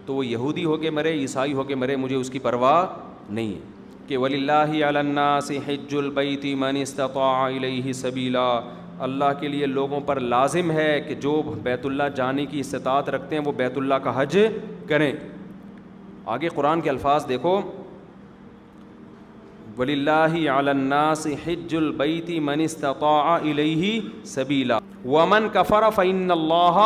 تو وہ یہودی ہو کے مرے, عیسائی ہو کے مرے, مجھے اس کی پرواہ نہیں ہے. کہ وَلِلَّهِ عَلَى النَّاسِ حِجُّ الْبَيْتِ مَنِ اسْتَطَاعَ إِلَيْهِ سَبِيلًا, اللہ کے لیے لوگوں پر لازم ہے کہ جو بیت اللہ جانے کی استطاعت رکھتے ہیں وہ بیت اللہ کا حج کریں. آگے قرآن کے الفاظ دیکھو, وَلِلَّهِ عَلَى النَّاسِ حِجُّ الْبَيْتِ مَنِ اسْتَطَاعَ إِلَيْهِ سَبِيلًا وَمَنْ كَفَرَ فَإِنَّ اللَّهَ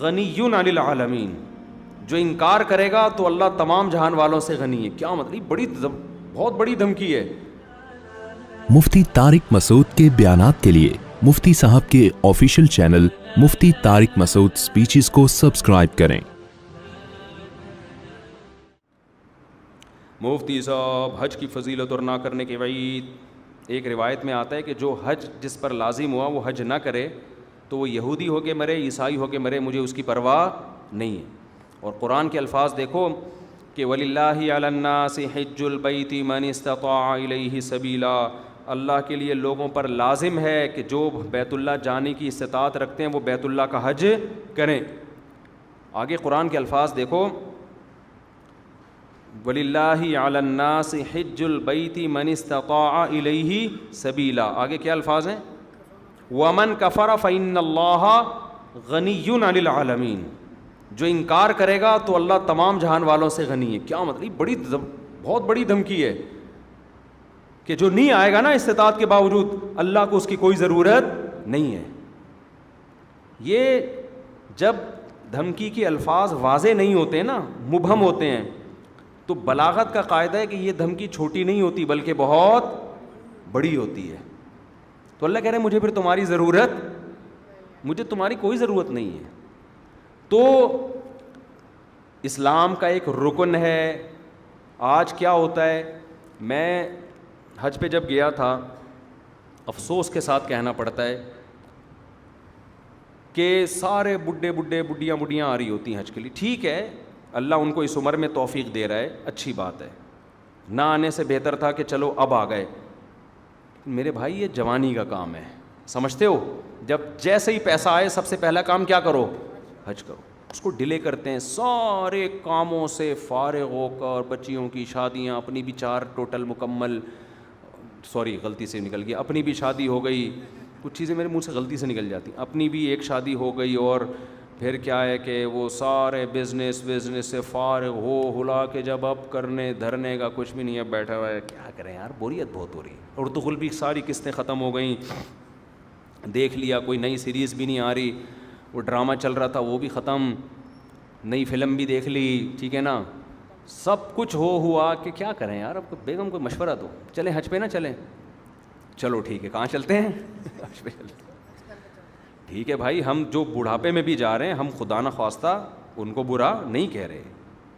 غَنِيٌّ عَنِ الْعَالَمِينَ. جو انکار کرے گا تو اللہ تمام جہان والوں سے غنی ہے. کیا مطلب, بہت بڑی دھمکی ہے. مفتی طارق مسعود کے بیانات کے لیے مفتی صاحب کے آفیشیل چینل مفتی طارق مسعود سپیچز کو سبسکرائب کریں. مفتی صاحب حج کی فضیلت اور نہ کرنے کے وعید. ایک روایت میں آتا ہے کہ جو حج جس پر لازم ہوا وہ حج نہ کرے تو وہ یہودی ہو کے مرے, عیسائی ہو کے مرے, مجھے اس کی پرواہ نہیں ہے. اور قرآن کے الفاظ دیکھو کہ وَلِلَّهِ عَلَى النَّاسِ حِجُّ الْبَيْتِ مَنِ اسْتَطَاعَ إِلَيْهِ سَبِيلًا, اللہ کے لیے لوگوں پر لازم ہے کہ جو بیت اللہ جانے کی استطاعت رکھتے ہیں وہ بیت اللہ کا حج کریں. آگے قرآن کے الفاظ دیکھو, وَلِلَّهِ عَلَى النَّاسِ حِجُّ الْبَيْتِ مَنِ اسْتَطَاعَ إِلَيْهِ سَبِيلًا. آگے کیا الفاظ ہیں, وَمَنْ كَفَرَ فَإِنَّ اللَّهَ غَنِيٌّ عَنِ الْعَالَمِينَ. جو انکار کرے گا تو اللہ تمام جہان والوں سے غنی ہے. کیا مطلب, بہت بڑی دھمکی ہے کہ جو نہیں آئے گا نا استطاعت کے باوجود, اللہ کو اس کی کوئی ضرورت نہیں ہے. یہ جب دھمکی کے الفاظ واضح نہیں ہوتے نا, مبہم ہوتے ہیں, تو بلاغت کا قاعدہ ہے کہ یہ دھمکی چھوٹی نہیں ہوتی بلکہ بہت بڑی ہوتی ہے. تو اللہ کہہ رہے ہیں مجھے پھر تمہاری ضرورت, مجھے تمہاری کوئی ضرورت نہیں ہے. تو اسلام کا ایک رکن ہے. آج کیا ہوتا ہے, میں حج پہ جب گیا تھا, افسوس کے ساتھ کہنا پڑتا ہے کہ سارے بڈھیاں آ رہی ہوتی ہیں حج کے لیے. ٹھیک ہے, اللہ ان کو اس عمر میں توفیق دے رہا ہے, اچھی بات ہے. نہ آنے سے بہتر تھا کہ چلو اب آ گئے. میرے بھائی یہ جوانی کا کام ہے, سمجھتے ہو, جب جیسے ہی پیسہ آئے سب سے پہلا کام کیا کرو, حج کرو. اس کو ڈیلے کرتے ہیں, سارے کاموں سے فارغ ہو کر, بچیوں کی شادیاں, اپنی بھی 4 ٹوٹل مکمل, سوری غلطی سے نکل گیا, اپنی بھی شادی ہو گئی, کچھ چیزیں میرے منہ سے غلطی سے نکل جاتی, اپنی بھی ایک شادی ہو گئی, اور پھر کیا ہے کہ وہ سارے بزنس سے فارغ ہو ہلا کے جب اب کرنے دھرنے کا کچھ بھی نہیں ہے, بیٹھا ہوا ہے. کیا کریں یار, بوریت بہت ہو رہی ہے. اردو غلبی ساری قسطیں ختم ہو گئیں, دیکھ لیا, کوئی نئی سیریز بھی نہیں آ رہی, وہ ڈرامہ چل رہا تھا وہ بھی ختم, نئی فلم بھی دیکھ لی, ٹھیک ہے نا, سب کچھ ہوا کہ کیا کریں یار. اب بیگم کوئی مشورہ دو, چلیں حج پہ نہ چلیں, چلو ٹھیک ہے, کہاں چلتے ہیں, حج پہ چلتے ہیں. ٹھیک ہے بھائی, ہم جو بڑھاپے میں بھی جا رہے ہیں, ہم خدا نہ خواستہ ان کو برا نہیں کہہ رہے,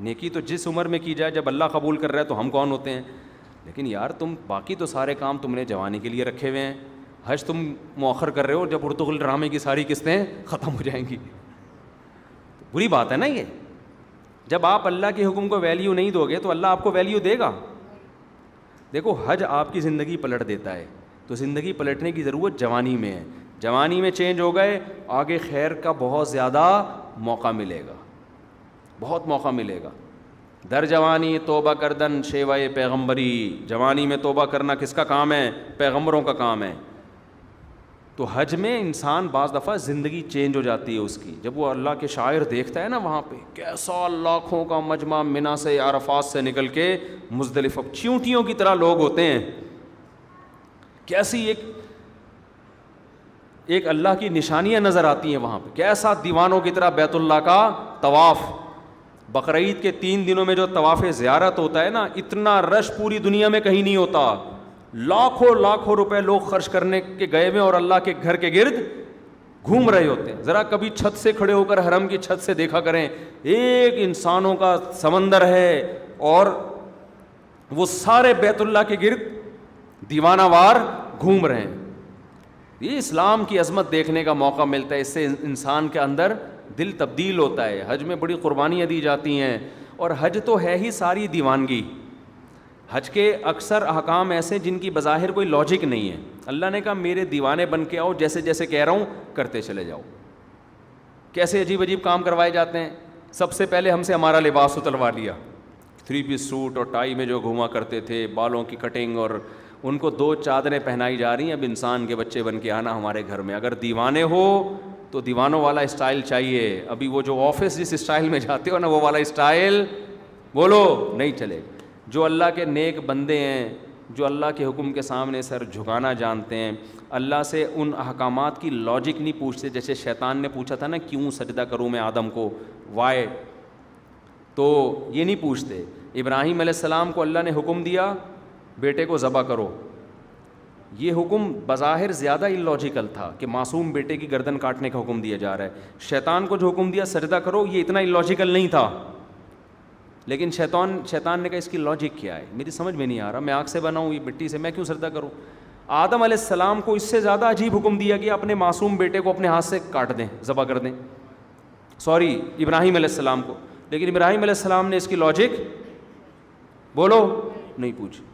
نیکی تو جس عمر میں کی جائے, جب اللہ قبول کر رہا ہے تو ہم کون ہوتے ہیں. لیکن یار تم باقی تو سارے کام تم نے جوانی کے لیے رکھے ہوئے ہیں, حج تم مؤخر کر رہے ہو جب ارطغرل ڈرامے کی ساری قسطیں ختم ہو جائیں گی. بری بات ہے نا یہ. جب آپ اللہ کے حکم کو ویلیو نہیں دو گے تو اللہ آپ کو ویلیو دے گا. دیکھو حج آپ کی زندگی پلٹ دیتا ہے, تو زندگی پلٹنے کی ضرورت جوانی میں ہے. جوانی میں چینج ہو گئے, آگے خیر کا بہت زیادہ موقع ملے گا, بہت موقع ملے گا. در جوانی توبہ کردن شیوائے پیغمبری, جوانی میں توبہ کرنا کس کا کام ہے, پیغمبروں کا کام ہے. تو حج میں انسان بعض دفعہ زندگی چینج ہو جاتی ہے اس کی, جب وہ اللہ کے شاعر دیکھتا ہے نا, وہاں پہ کیسا لاکھوں کا مجمع منا سے عرفات سے نکل کے مزدلفہ, چیونٹیوں کی طرح لوگ ہوتے ہیں, کیسی ایک اللہ کی نشانیاں نظر آتی ہیں وہاں پہ, کیسا دیوانوں کی طرح بیت اللہ کا طواف. بقرعید کے 3 دنوں میں جو طواف زیارت ہوتا ہے نا, اتنا رش پوری دنیا میں کہیں نہیں ہوتا. لاکھوں روپے لوگ خرچ کرنے کے گئے ہوئے اور اللہ کے گھر کے گرد گھوم رہے ہوتے ہیں. ذرا کبھی چھت سے کھڑے ہو کر حرم کی چھت سے دیکھا کریں, ایک انسانوں کا سمندر ہے اور وہ سارے بیت اللہ کے گرد دیوانہ وار گھوم رہے ہیں. یہ اسلام کی عظمت دیکھنے کا موقع ملتا ہے, اس سے انسان کے اندر دل تبدیل ہوتا ہے. حج میں بڑی قربانیاں دی جاتی ہیں, اور حج تو ہے ہی ساری دیوانگی. حج کے اکثر احکام ایسے جن کی بظاہر کوئی لاجک نہیں ہے. اللہ نے کہا میرے دیوانے بن کے آؤ, جیسے جیسے کہہ رہا ہوں کرتے چلے جاؤ. کیسے عجیب عجیب کام کروائے جاتے ہیں, سب سے پہلے ہم سے ہمارا لباس اتروا لیا, 3 پیس سوٹ اور ٹائی میں جو گھوما کرتے تھے, بالوں کی کٹنگ, اور ان کو 2 چادریں پہنائی جا رہی ہیں. اب انسان کے بچے بن کے آنا ہمارے گھر میں. اگر دیوانے ہو تو دیوانوں والا اسٹائل چاہیے. ابھی وہ جو آفس جس اسٹائل میں جاتے ہو نا, وہ والا اسٹائل بولو نہیں چلے. جو اللہ کے نیک بندے ہیں, جو اللہ کے حکم کے سامنے سر جھکانا جانتے ہیں, اللہ سے ان احکامات کی لاجک نہیں پوچھتے. جیسے شیطان نے پوچھا تھا نا, کیوں سجدہ کروں میں آدم کو, وائے, تو یہ نہیں پوچھتے. ابراہیم علیہ السلام کو اللہ نے حکم دیا بیٹے کو ذبح کرو. یہ حکم بظاہر زیادہ اللاجیکل تھا کہ معصوم بیٹے کی گردن کاٹنے کا حکم دیا جا رہا ہے. شیطان کو جو حکم دیا سجدہ کرو, یہ اتنا اللاجیکل نہیں تھا. لیکن شیطان نے کہا اس کی لاجک کیا ہے, میری سمجھ میں نہیں آ رہا, میں آگ سے بنا ہوں, یہ مٹی سے, میں کیوں سجدہ کروں. آدم علیہ السلام کو اس سے زیادہ عجیب حکم دیا کہ اپنے معصوم بیٹے کو اپنے ہاتھ سے کاٹ دیں, ذبح کر دیں. سوری, ابراہیم علیہ السلام کو. لیکن ابراہیم علیہ السلام نے اس کی لاجک بولو نہیں پوچھی.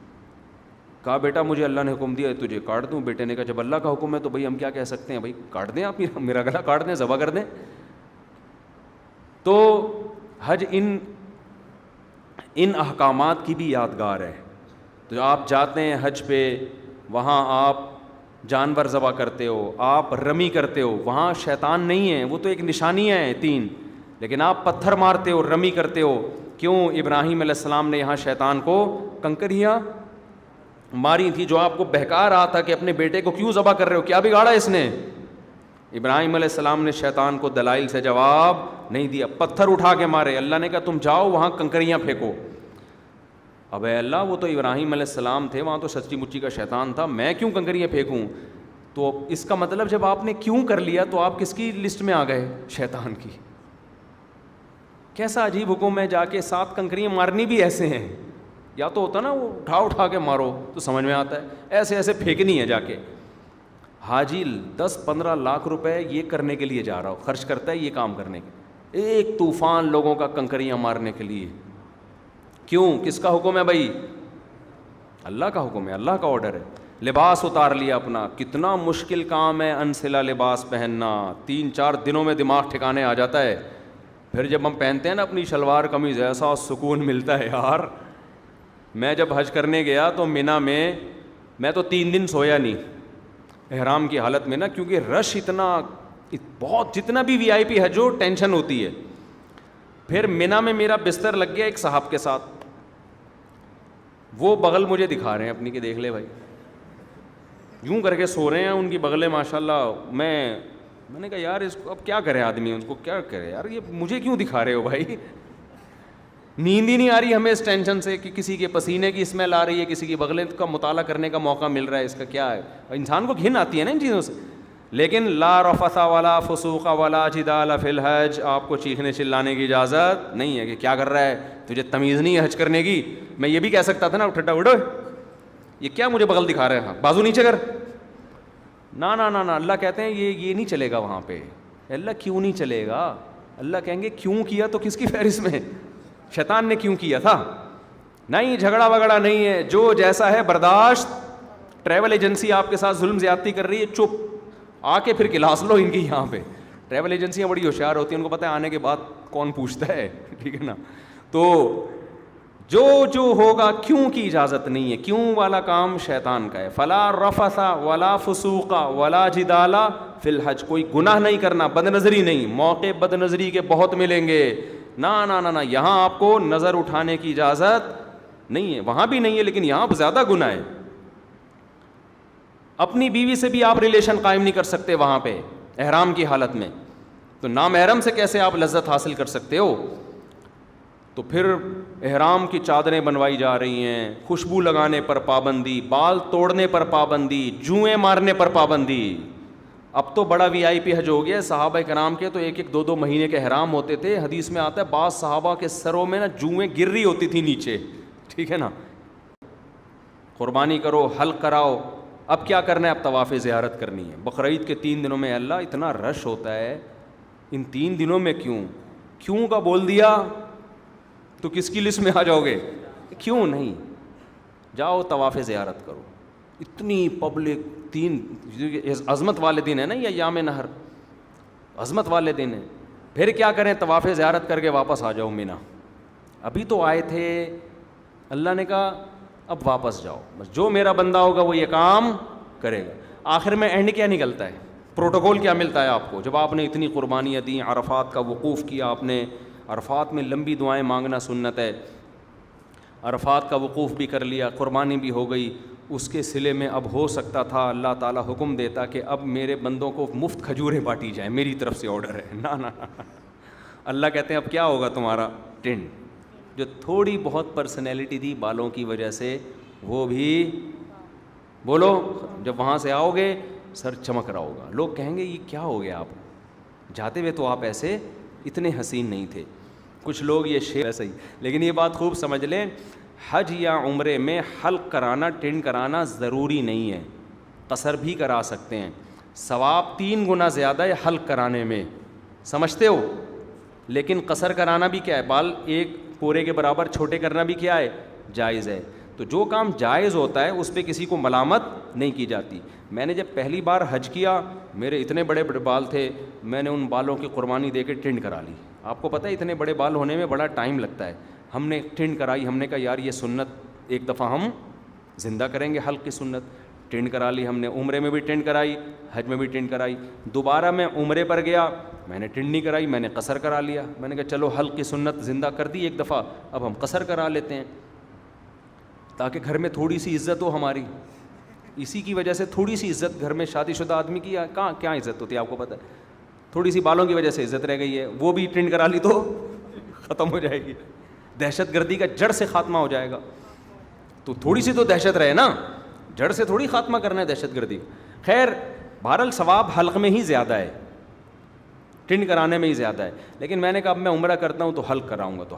کہا بیٹا مجھے اللہ نے حکم دیا تجھے کاٹ دوں. بیٹے نے کہا جب اللہ کا حکم ہے تو بھائی ہم کیا کہہ سکتے ہیں, بھائی کاٹ دیں آپ, میرا گلا کاٹ دیں, ذبح کر دیں. تو حج ان احکامات کی بھی یادگار ہے. تو آپ جاتے ہیں حج پہ, وہاں آپ جانور ذبح کرتے ہو, آپ رمی کرتے ہو, وہاں شیطان نہیں ہے, وہ تو ایک نشانیاں ہیں 3, لیکن آپ پتھر مارتے ہو, رمی کرتے ہو. کیوں؟ ابراہیم علیہ السلام نے یہاں شیطان کو کنکریاں ماری تھی, جو آپ کو بہکا رہا تھا کہ اپنے بیٹے کو کیوں ذبح کر رہے ہو, کیا بگاڑا اس نے. ابراہیم علیہ السلام نے شیطان کو دلائل سے جواب نہیں دیا, پتھر اٹھا کے مارے. اللہ نے کہا تم جاؤ وہاں کنکریاں پھینکو. اب اے اللہ, وہ تو ابراہیم علیہ السلام تھے, وہاں تو سچی مچی کا شیطان تھا, میں کیوں کنکریاں پھینکوں. تو اس کا مطلب جب آپ نے کیوں کر لیا تو آپ کس کی لسٹ میں آ گئے, شیطان کی. کیسا عجیب حکم ہے, جا کے 7 کنکریاں مارنی بھی ایسے ہیں. یا تو ہوتا نا وہ اٹھا کے مارو تو سمجھ میں آتا ہے, ایسے ایسے پھینکنی ہے جا کے. حاجی 10-15 لاکھ روپے یہ کرنے کے لیے جا رہا ہو, خرچ کرتا ہے یہ کام کرنے کے, ایک طوفان لوگوں کا کنکریاں مارنے کے لیے. کیوں؟ کس کا حکم ہے بھائی؟ اللہ کا حکم ہے, اللہ کا آرڈر ہے. لباس اتار لیا اپنا, کتنا مشکل کام ہے انسلا لباس پہننا, 3-4 دنوں میں دماغ ٹھکانے آ جاتا ہے. پھر جب ہم پہنتے ہیں نا اپنی شلوار قمیض, ایسا سکون ملتا ہے یار. میں جب حج کرنے گیا تو مینا میں تو 3 دن سویا نہیں احرام کی حالت میں نا, کیونکہ رش اتنا بہت, جتنا بھی وی آئی پی حج ہو ٹینشن ہوتی ہے. پھر مینا میں میرا بستر لگ گیا ایک صاحب کے ساتھ, وہ بغل مجھے دکھا رہے ہیں اپنی کہ دیکھ لے بھائی, یوں کر کے سو رہے ہیں, ان کی بغلیں ماشاء اللہ. میں نے کہا یار اس کو اب کیا کرے آدمی, ان کو کیا کرے یار, یہ مجھے کیوں دکھا رہے ہو بھائی. نیند ہی نہیں آ رہی ہمیں اس ٹینشن سے کہ کسی کے پسینے کی اسمیل آ رہی ہے, کسی کی بغلیں کا مطالعہ کرنے کا موقع مل رہا ہے, اس کا کیا ہے. انسان کو گھن آتی ہے نا ان چیزوں سے. لیکن لا رفث ولا فسوق ولا جدال فی الحج, آپ کو چیخنے چلانے کی اجازت نہیں ہے کہ کیا کر رہا ہے, تجھے تمیز نہیں ہے حج کرنے کی. میں یہ بھی کہہ سکتا تھا نا ٹھڈا اڑو, یہ کیا مجھے بغل دکھا رہے ہیں, بازو نیچے کر. نا نا نا نا, اللہ کہتے ہیں یہ نہیں چلے گا وہاں پہ. اللہ کیوں نہیں چلے گا؟ اللہ کہیں گے کیوں کیا تو کس کی فہرست میں, شیطان نے کیوں کیا تھا. نہیں, جھگڑا وگڑا نہیں ہے, جو جیسا ہے برداشت. ٹریول ایجنسی آپ کے ساتھ ظلم زیادتی کر رہی ہے, چپ, آ کے پھر کلاس لو ان کی. یہاں پہ ٹریول ایجنسیاں بڑی ہوشیار ہوتی ہیں, ان کو پتہ ہے آنے کے بعد کون پوچھتا ہے, ٹھیک ہے نا. تو جو ہوگا کیوں کی اجازت نہیں ہے, کیوں والا کام شیطان کا ہے. فلا رفث ولا فسوق ولا جدال فی الحج, کوئی گناہ نہیں کرنا, بد نظری نہیں. موقع بد نظری کے بہت ملیں گے, نا نا نا نا, یہاں آپ کو نظر اٹھانے کی اجازت نہیں ہے. وہاں بھی نہیں ہے لیکن یہاں زیادہ گناہ ہے. اپنی بیوی سے بھی آپ ریلیشن قائم نہیں کر سکتے وہاں پہ احرام کی حالت میں, تو نامحرم سے کیسے آپ لذت حاصل کر سکتے ہو. تو پھر احرام کی چادریں بنوائی جا رہی ہیں, خوشبو لگانے پر پابندی, بال توڑنے پر پابندی, جوئیں مارنے پر پابندی. اب تو بڑا وی آئی پی حج ہو گیا. صحابہ کرام کے تو 1-2 مہینے کے احرام ہوتے تھے. حدیث میں آتا ہے بعض صحابہ کے سروں میں نا جوئیں گر رہی ہوتی تھی نیچے, ٹھیک ہے نا. قربانی کرو, حلق کراؤ. اب کیا کرنا ہے, اب طواف زیارت کرنی ہے. بقرعید کے 3 دنوں میں اللہ اتنا رش ہوتا ہے, ان 3 دنوں میں کیوں کا بول دیا تو کس کی لسٹ میں آ جاؤ گے, کیوں نہیں. جاؤ طواف زیارت کرو. اتنی پبلک, 3 عظمت والے دن ہے نا یہ ایام نہر, عظمت والے دن ہیں. پھر کیا کریں, طواف زیارت کر کے واپس آ جاؤ مینا. ابھی تو آئے تھے, اللہ نے کہا اب واپس جاؤ, بس جو میرا بندہ ہوگا وہ یہ کام کرے گا. آخر میں اینڈ کیا نکلتا ہے, پروٹوکول کیا ملتا ہے آپ کو؟ جب آپ نے اتنی قربانیاں دیں, عرفات کا وقوف کیا آپ نے, عرفات میں لمبی دعائیں مانگنا سنت ہے, عرفات کا وقوف بھی کر لیا, قربانی بھی ہو گئی, اس کے صلے میں اب ہو سکتا تھا اللہ تعالیٰ حکم دیتا کہ اب میرے بندوں کو مفت کھجوریں بانٹی جائیں, میری طرف سے آرڈر ہے. نا اللہ کہتے ہیں اب کیا ہوگا تمہارا ٹنڈ, جو تھوڑی بہت پرسنالٹی تھی بالوں کی وجہ سے, وہ بھی بولو جب وہاں سے آؤ گے سر چمک رہا ہوگا, لوگ کہیں گے یہ کیا ہو گیا, آپ جاتے ہوئے تو آپ ایسے اتنے حسین نہیں تھے. کچھ لوگ یہ شعر ایسا ہی, لیکن یہ بات خوب سمجھ لیں, حج یا عمرے میں حلق کرانا, ٹنڈ کرانا ضروری نہیں ہے, قصر بھی کرا سکتے ہیں. ثواب 3 گنا زیادہ ہے حلق کرانے میں, سمجھتے ہو, لیکن قصر کرانا بھی کیا ہے, بال ایک پورے کے برابر چھوٹے کرنا بھی کیا ہے, جائز ہے. تو جو کام جائز ہوتا ہے اس پہ کسی کو ملامت نہیں کی جاتی. میں نے جب پہلی بار حج کیا, میرے اتنے بڑے بڑے بال تھے, میں نے ان بالوں کی قربانی دے کے ٹنڈ کرا لی. آپ کو پتہ ہے اتنے بڑے بال ہونے میں بڑا ٹائم لگتا ہے. ہم نے ٹنڈ کرائی, ہم نے کہا یار یہ سنت ایک دفعہ ہم زندہ کریں گے, حلق کی سنت. ٹنڈ کرا لی ہم نے, عمرے میں بھی ٹنڈ کرائی, حج میں بھی ٹنڈ کرائی. دوبارہ میں عمرے پر گیا, میں نے ٹنڈ نہیں کرائی, میں نے قصر کرا لیا. میں نے کہا چلو حلق کی سنت زندہ کر دی ایک دفعہ, اب ہم قصر کرا لیتے ہیں تاکہ گھر میں تھوڑی سی عزت ہو ہماری. اسی کی وجہ سے تھوڑی سی عزت گھر میں شادی شدہ آدمی کی کہاں کیا عزت ہوتی ہے آپ کو پتہ ہے, تھوڑی سی بالوں کی وجہ سے عزت رہ گئی ہے. وہ بھی ٹنڈ کرا لی تو ختم ہو جائے گی, دہشت گردی کا جڑ سے خاتمہ ہو جائے گا. تو تھوڑی سی تو دہشت رہے نا, جڑ سے تھوڑی خاتمہ کرنا ہے دہشت گردی. خیر بہرحال ثواب حلق میں ہی زیادہ ہے, ٹنڈ کرانے میں ہی زیادہ ہے. لیکن میں نے کہا اب میں عمرہ کرتا ہوں تو حلق کراؤں گا, تو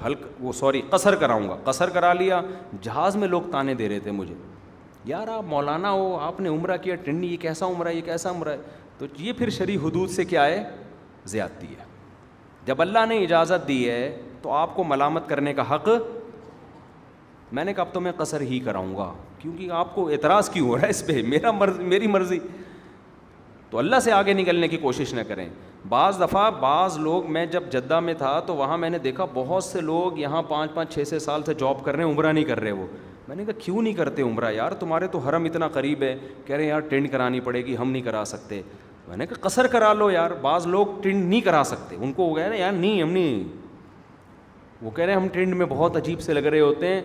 قصر کراؤں گا. قصر کرا لیا. جہاز میں لوگ تانے دے رہے تھے مجھے, یار آپ مولانا ہو, آپ نے عمرہ کیا, ٹنڈ یہ کیسا عمرہ ہے, یہ کیسا عمرہ ہے. تو یہ پھر شرعی حدود سے کیا ہے, زیادتی ہے. جب اللہ نے اجازت دی ہے تو آپ کو ملامت کرنے کا حق. میں نے کہا اب تو میں قصر ہی کراؤں گا, کیونکہ آپ کو اعتراض کیوں ہو رہا ہے اس پہ, میری مرضی. تو اللہ سے آگے نکلنے کی کوشش نہ کریں. بعض دفعہ بعض لوگ, میں جب جدہ میں تھا تو وہاں میں نے دیکھا بہت سے لوگ یہاں 5-6 سال سے جاب کر رہے ہیں, عمرہ نہیں کر رہے. وہ میں نے کہا کیوں نہیں کرتے عمرہ یار, تمہارے تو حرم اتنا قریب ہے. کہہ رہے ہیں یار ٹنڈ کرانی پڑے گی, ہم نہیں کرا سکتے. میں نے کہا قصر کرا لو یار. بعض لوگ ٹنڈ نہیں کرا سکتے, ان کو ہو گیا نا یار نہیں ہم نہیں, وہ کہہ رہے ہیں ہم ٹنڈ میں بہت عجیب سے لگ رہے ہوتے ہیں.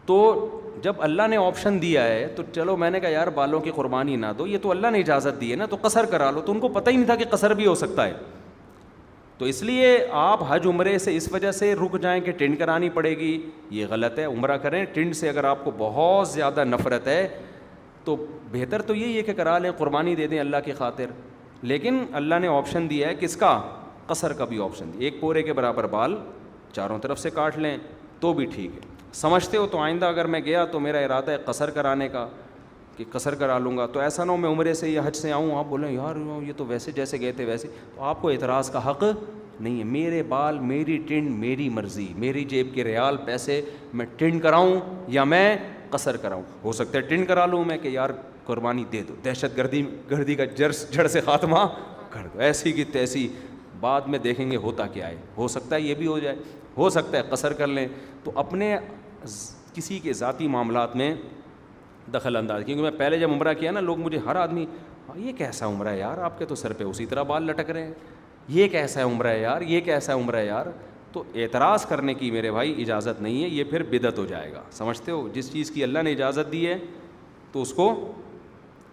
تو جب اللہ نے آپشن دیا ہے تو چلو, میں نے کہا یار بالوں کی قربانی نہ دو, یہ تو اللہ نے اجازت دی ہے نا, تو قصر کرا لو. تو ان کو پتہ ہی نہیں تھا کہ قصر بھی ہو سکتا ہے. تو اس لیے آپ حج عمرے سے اس وجہ سے رک جائیں کہ ٹنڈ کرانی پڑے گی, یہ غلط ہے. عمرہ کریں. ٹنڈ سے اگر آپ کو بہت زیادہ نفرت ہے تو بہتر تو یہی ہے کہ کرا لیں, قربانی دے دیں اللہ کی خاطر. لیکن اللہ نے آپشن دیا ہے کس کا, قصر کا بھی آپشن دیا. ایک پورے کے برابر بال چاروں طرف سے کاٹ لیں تو بھی ٹھیک ہے. سمجھتے ہو؟ تو آئندہ اگر میں گیا تو میرا ارادہ ہے قصر کرانے کا, کہ قصر کرا لوں گا. تو ایسا نہ ہو میں عمرے سے یا حج سے آؤں, آپ بولیں یار یہ تو ویسے جیسے گئے تھے ویسے, تو آپ کو اعتراض کا حق نہیں ہے. میرے بال, میری ٹنڈ, میری مرضی, میری جیب کے ریال پیسے, میں ٹنڈ کراؤں یا میں قصر کراؤں. ہو سکتا ہے ٹنڈ کرا لوں میں کہ یار قربانی دے دو, دہشت گردی کا جڑ سے خاتمہ کر دو, ایسی کی تیسی, بعد میں دیکھیں گے ہوتا کیا ہے. ہو سکتا ہے یہ بھی ہو جائے, ہو سکتا ہے قصر کر لیں. تو اپنے کسی کے ذاتی معاملات میں دخل انداز, کیونکہ میں پہلے جب عمرہ کیا نا, لوگ مجھے ہر آدمی یہ کیسا عمرہ ہے یار, آپ کے تو سر پہ اسی طرح بال لٹک رہے ہیں, یہ کیسا ہے عمرہ ہے یار, یہ کیسا ہے عمرہ ہے یار. تو اعتراض کرنے کی میرے بھائی اجازت نہیں ہے, یہ پھر بدعت ہو جائے گا. سمجھتے ہو؟ جس چیز کی اللہ نے اجازت دی ہے تو اس کو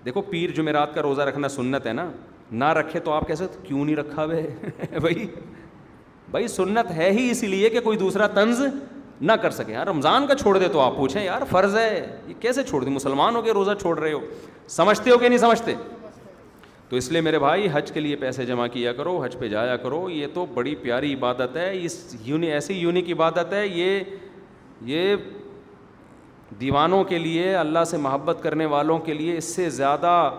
دیکھو. پیر جمعرات کا روزہ رکھنا سنت ہے نا, نہ رکھے تو آپ کیسے کیوں نہیں رکھا بھائی بھائی سنت ہے ہی اسی لیے کہ کوئی دوسرا طنز نہ کر سکے. یار رمضان کا چھوڑ دے تو آپ پوچھیں یار فرض ہے, یہ کیسے چھوڑ دیں, مسلمان ہو کے روزہ چھوڑ رہے ہو. سمجھتے ہو کہ نہیں سمجھتے؟ تو اس لیے میرے بھائی حج کے لیے پیسے جمع کیا کرو, حج پہ جایا کرو. یہ تو بڑی پیاری عبادت ہے, ایسی یونیک عبادت ہے. یہ دیوانوں کے لیے, اللہ سے محبت کرنے والوں کے لیے اس سے زیادہ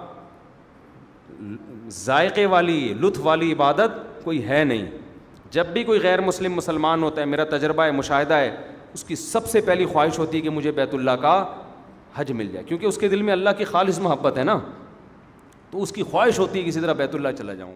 ذائقے والی, لطف والی عبادت کوئی ہے نہیں. جب بھی کوئی غیر مسلم مسلمان ہوتا ہے, میرا تجربہ ہے, مشاہدہ ہے, اس کی سب سے پہلی خواہش ہوتی ہے کہ مجھے بیت اللہ کا حج مل جائے, کیونکہ اس کے دل میں اللہ کی خالص محبت ہے نا, تو اس کی خواہش ہوتی ہے کسی طرح بیت اللہ چلا جاؤں.